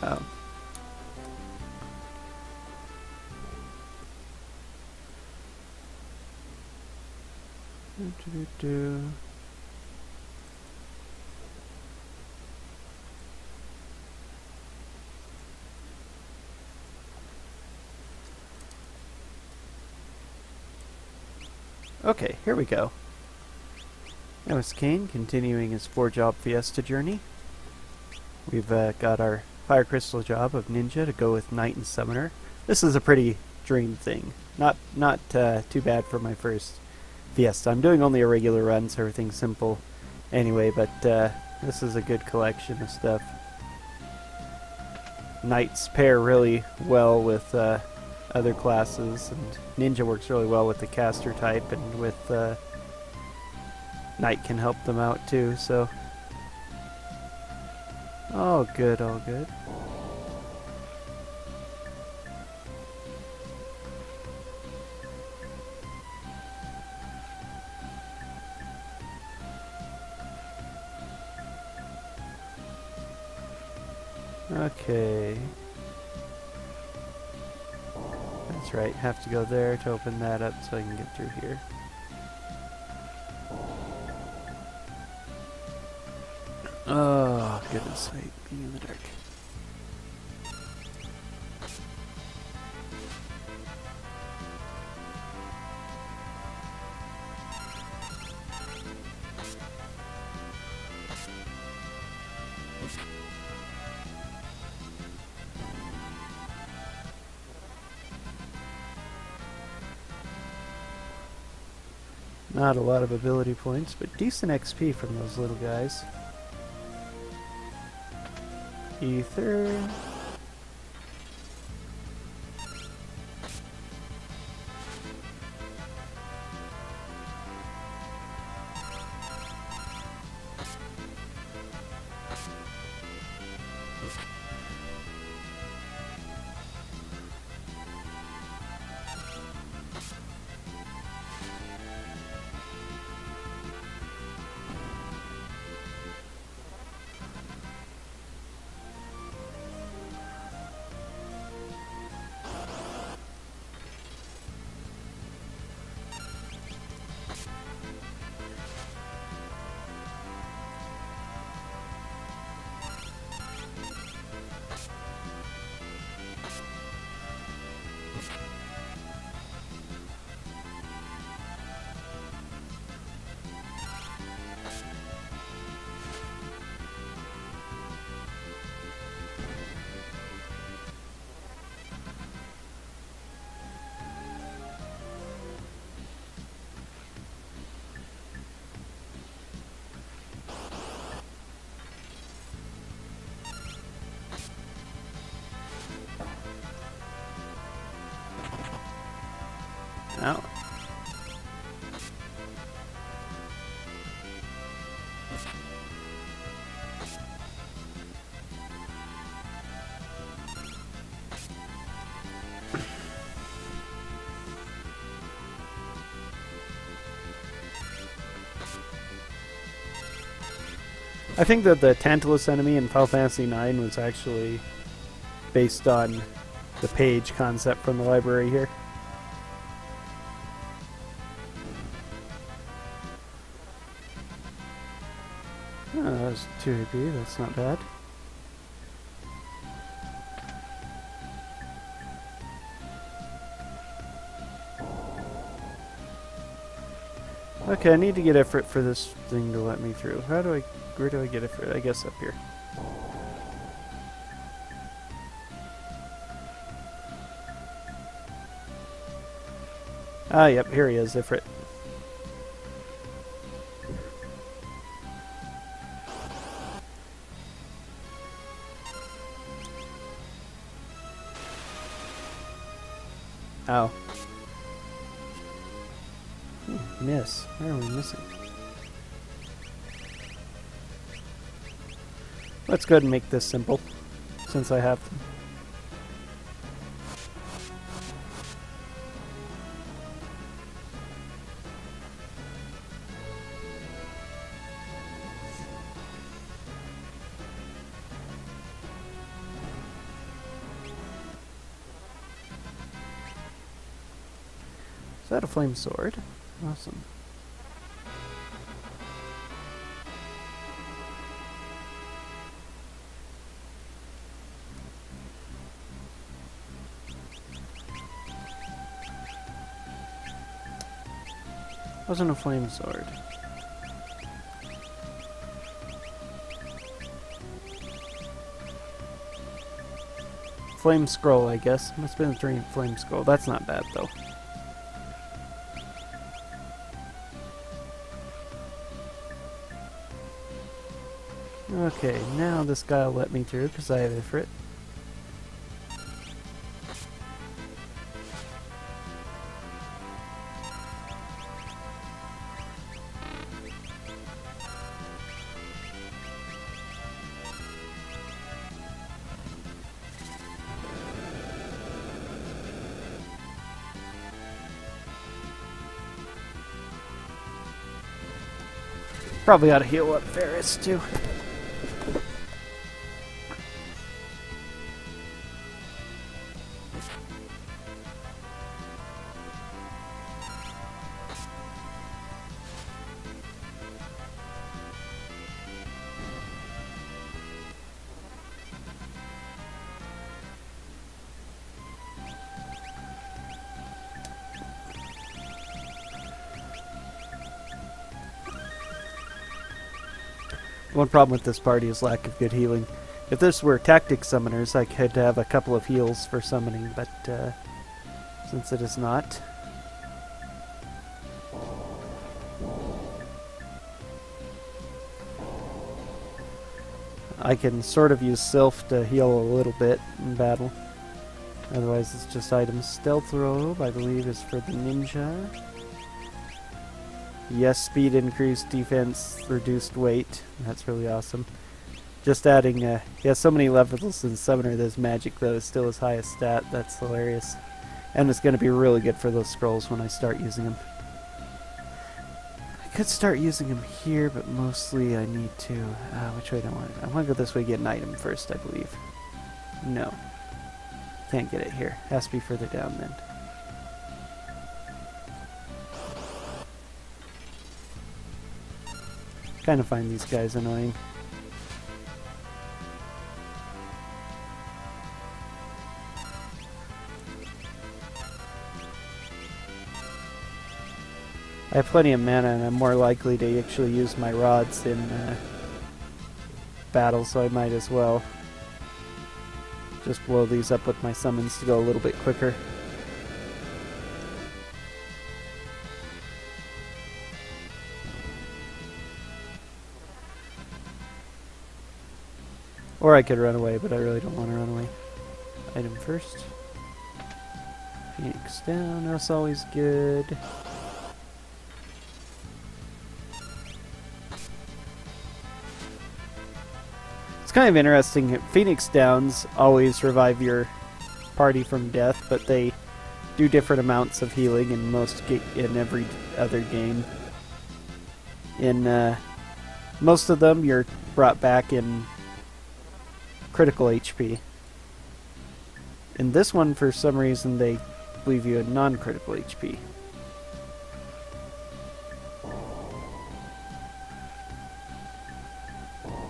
Oh. Okay, here we go. Now it's Kane continuing his 4-job Fiesta journey. We've got our Fire Crystal job of Ninja to go with Knight and Summoner. This is a pretty dream thing. Not too bad for my first Fiesta. I'm doing only a regular run, so everything's simple anyway, but this is a good collection of stuff. Knights pair really well with other classes, and Ninja works really well with the caster type, and with Knight can help them out too, so all good, all good. Okay. That's right, have to go there to open that up so I can get through here. Oh, goodness sake, being in the dark. Not a lot of ability points, but decent XP from those little guys. Ether. Ow. I think that the Tantalus enemy in Final Fantasy IX was actually based on the page concept from the library here. Oh, that was 2 AP, that's not bad. Okay, I need to get effort for this thing to let me through. Where do I get effort? I guess up here. Ah, yep, here he is, Ifrit. Ow. Miss. Where are we missing? Let's go ahead and make this simple, since I have them. that a flame sword? Awesome. Wasn't a flame sword. Flame scroll, I guess. Must have been a flame scroll. That's not bad, though. Okay, now this guy will let me through because I have Ifrit. Probably ought to heal up Ferris too. One problem with this party is lack of good healing. If this were tactic summoners, I could have a couple of heals for summoning, but since it is not, I can sort of use Sylph to heal a little bit in battle. Otherwise it's just items. Stealth Robe, I believe, is for the ninja. Yes, speed increased, defense, reduced weight. That's really awesome. Just adding, he has so many levels in Summoner that his magic, though, is still his highest stat. That's hilarious. And it's going to be really good for those scrolls when I start using them. I could start using them here, but mostly I need to... which way do I want it? I want to go this way, get an item first, I believe. No. Can't get it here. Has to be further down then. Kind of find these guys annoying. I have plenty of mana and I'm more likely to actually use my rods in battle, so I might as well just blow these up with my summons to go a little bit quicker. Or I could run away, but I really don't want to run away. Item first. Phoenix down, that's always good. It's kind of interesting. Phoenix Downs always revive your party from death, but they do different amounts of healing in in every other game. In most of them, you're brought back in critical HP. In this one, for some reason, they leave you in non-critical HP.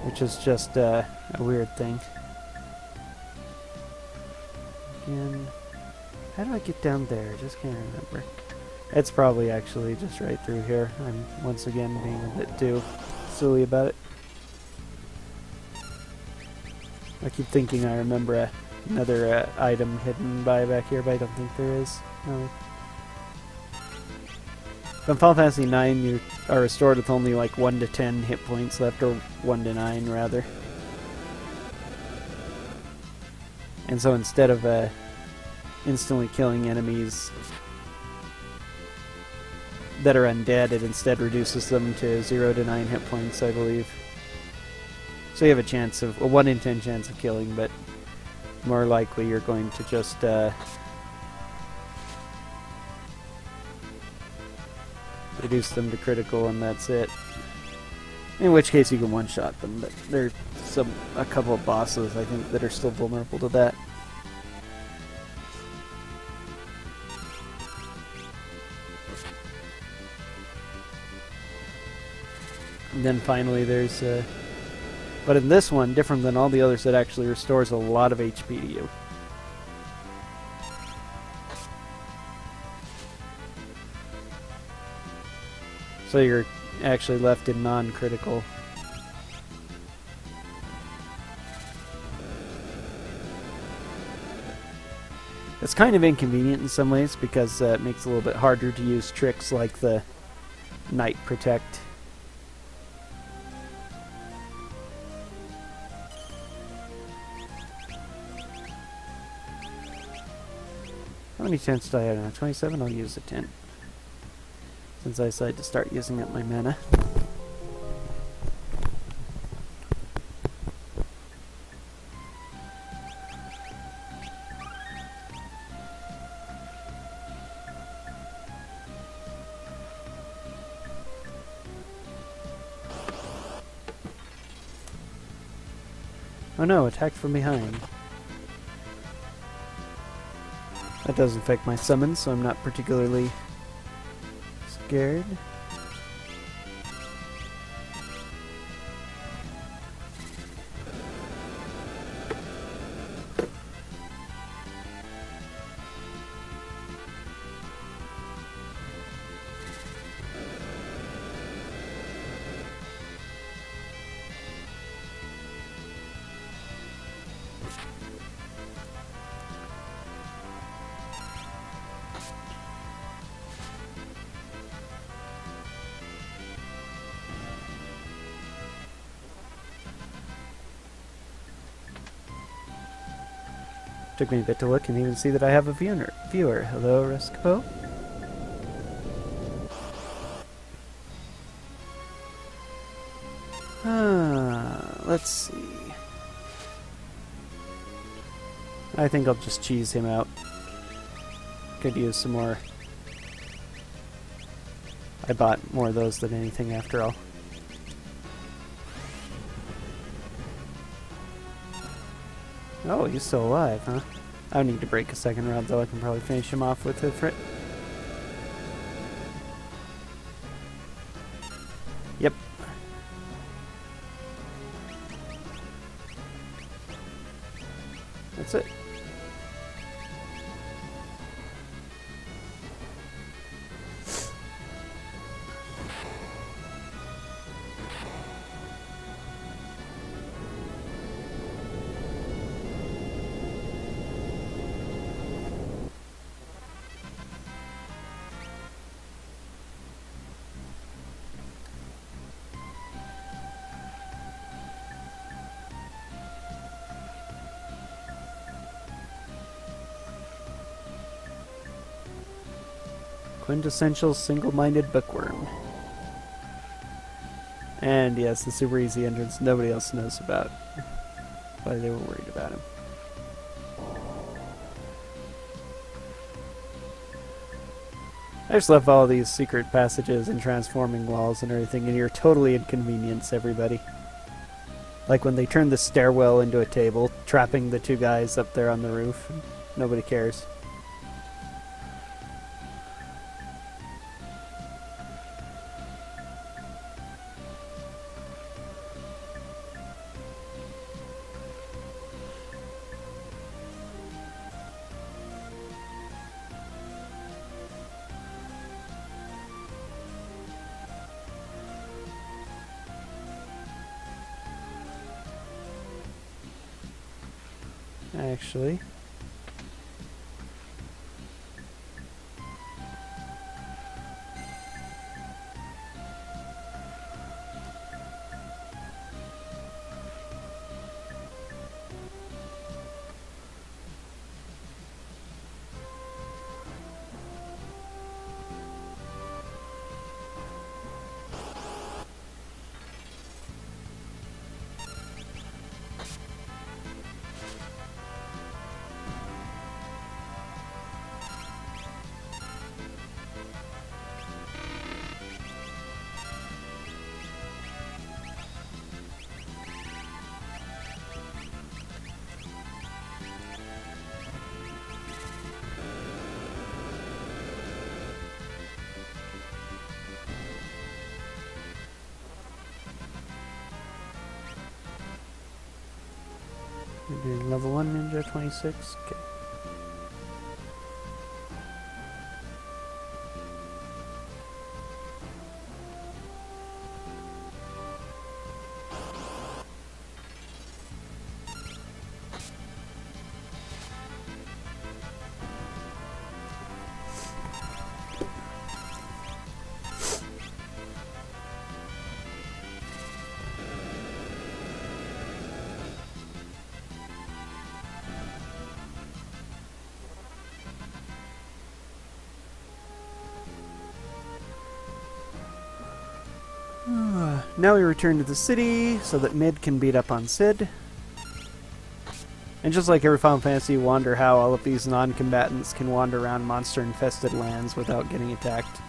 Which is just a weird thing. Again, how do I get down there? I just can't remember. It's probably actually just right through here. I'm once again being a bit too silly about it. I keep thinking I remember another item hidden by back here, but I don't think there is. No. In Final Fantasy IX, you are restored with only like 1 to 10 hit points left, or 1 to 9 rather. And so instead of instantly killing enemies that are undead, it instead reduces them to 0 to 9 hit points, I believe. So you have a chance of a 1 in 10 chance of killing, but more likely you're going to just reduce them to critical, and that's it. In which case you can one-shot them, but there's a couple of bosses I think that are still vulnerable to that. And then finally there's... but in this one, different than all the others, it actually restores a lot of HP to you. So you're actually left in non-critical. It's kind of inconvenient in some ways because it makes it a little bit harder to use tricks like the Night Protect. How many chances do I have now? 27? I'll use a 10. Since I decided to start using up my mana. Oh no, attacked from behind. That doesn't affect my summons, so I'm not particularly scared. Took me a bit to look and even see that I have a viewer. Hello, Rescapo. Let's see. I think I'll just cheese him out. Could use some more. I bought more of those than anything after all. Oh, he's still alive, huh? I don't need to break a second round, though. I can probably finish him off with a Frit. Yep. That's it. Quintessential single-minded bookworm. And yes, the super easy entrance nobody else knows about. Why they were worried about him. I just love all these secret passages and transforming walls and everything, and you're totally inconvenience everybody. Like when they turn the stairwell into a table, trapping the two guys up there on the roof. Nobody cares. Actually, We're doing level 1 ninja 26. Okay. Now we return to the city so that Mid can beat up on Sid. And just like every Final Fantasy, you wonder how all of these non-combatants can wander around monster-infested lands without getting attacked.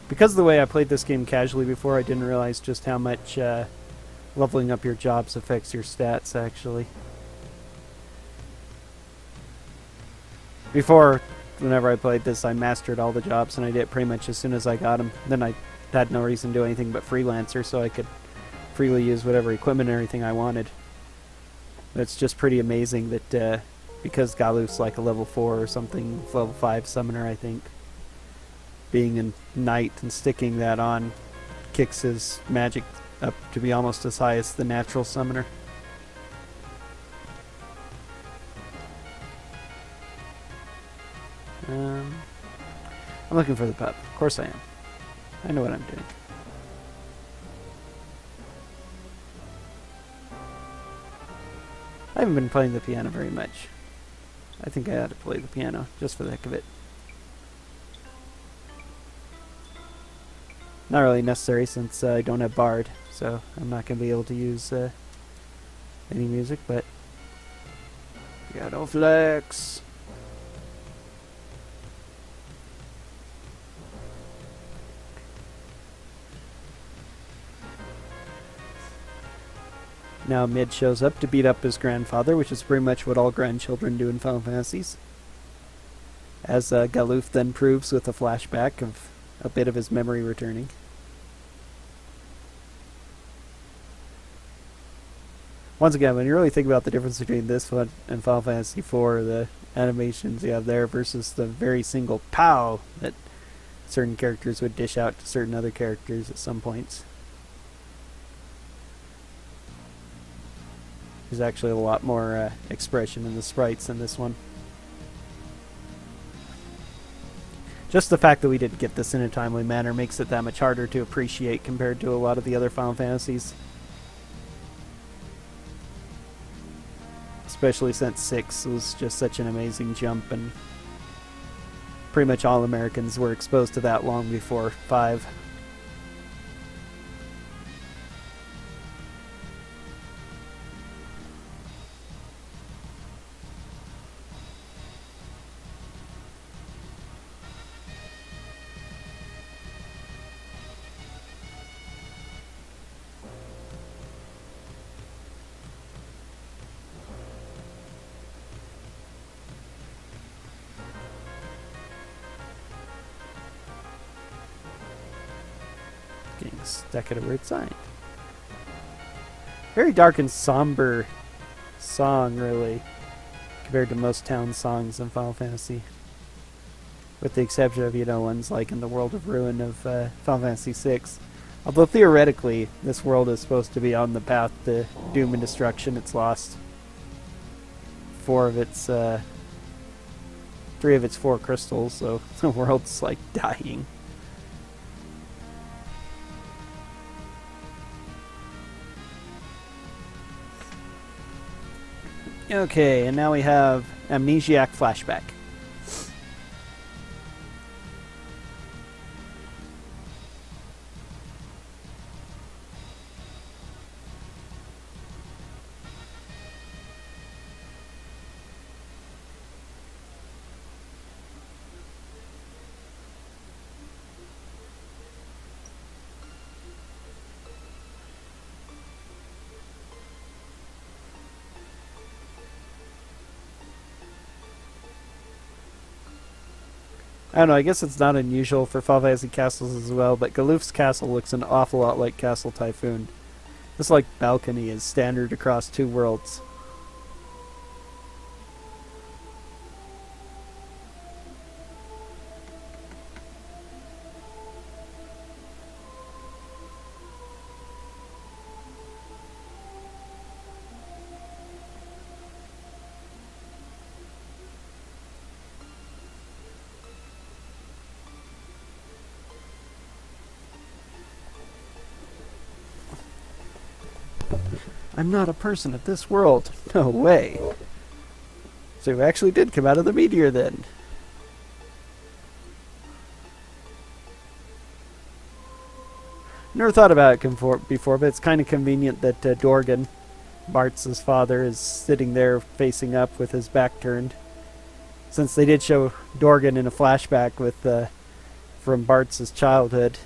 Because of the way I played this game casually before, I didn't realize just how much leveling up your jobs affects your stats, actually. Before, whenever I played this, I mastered all the jobs, and I did it pretty much as soon as I got them. Then I had no reason to do anything but freelancer, so I could freely use whatever equipment and everything I wanted. But it's just pretty amazing that because Galuf's like a level 4 or something, level 5 summoner, I think, being a knight and sticking that on kicks his magic up to be almost as high as the natural summoner. I'm looking for the pup. Of course I am. I know what I'm doing. I haven't been playing the piano very much. I think I ought to play the piano, just for the heck of it. Not really necessary since I don't have Bard, so I'm not going to be able to use any music, but... Piano flex! Now Mid shows up to beat up his grandfather, which is pretty much what all grandchildren do in Final Fantasies. As Galuf then proves with a flashback of a bit of his memory returning. Once again, when you really think about the difference between this one and Final Fantasy IV, the animations you have there versus the very single POW that certain characters would dish out to certain other characters at some points. There's actually a lot more expression in the sprites in this one. Just the fact that we didn't get this in a timely manner makes it that much harder to appreciate compared to a lot of the other Final Fantasies. Especially since 6 was just such an amazing jump, and pretty much all Americans were exposed to that long before 5. Getting stuck at a weird sign. Very dark and somber song, really, compared to most town songs in Final Fantasy. With the exception of, ones like in the World of Ruin of Final Fantasy VI. Although theoretically, this world is supposed to be on the path to doom and destruction. It's lost 3 of its 4 crystals, so the world's like dying. Okay, and now we have Amnesiac Flashback. I don't know, I guess it's not unusual for Final Fantasy castles as well, but Galoof's castle looks an awful lot like Castle Typhoon. This like balcony is standard across two worlds. I'm not a person of this world. No way. So we actually did come out of the meteor then. Never thought about it before, but it's kind of convenient that Dorgan, Bart's father, is sitting there facing up with his back turned. Since they did show Dorgan in a flashback with from Bart's childhood.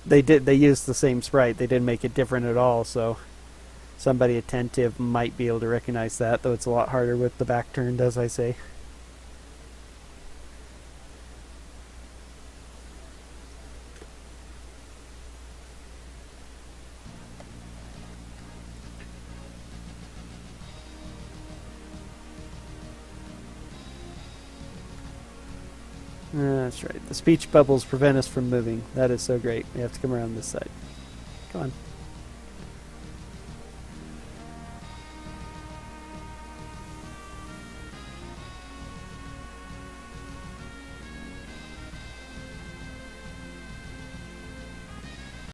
They used the same sprite. They didn't make it different at all, so somebody attentive might be able to recognize that, though it's a lot harder with the back turned, as I say. That's right. The speech bubbles prevent us from moving. That is so great. We have to come around this side. Come on.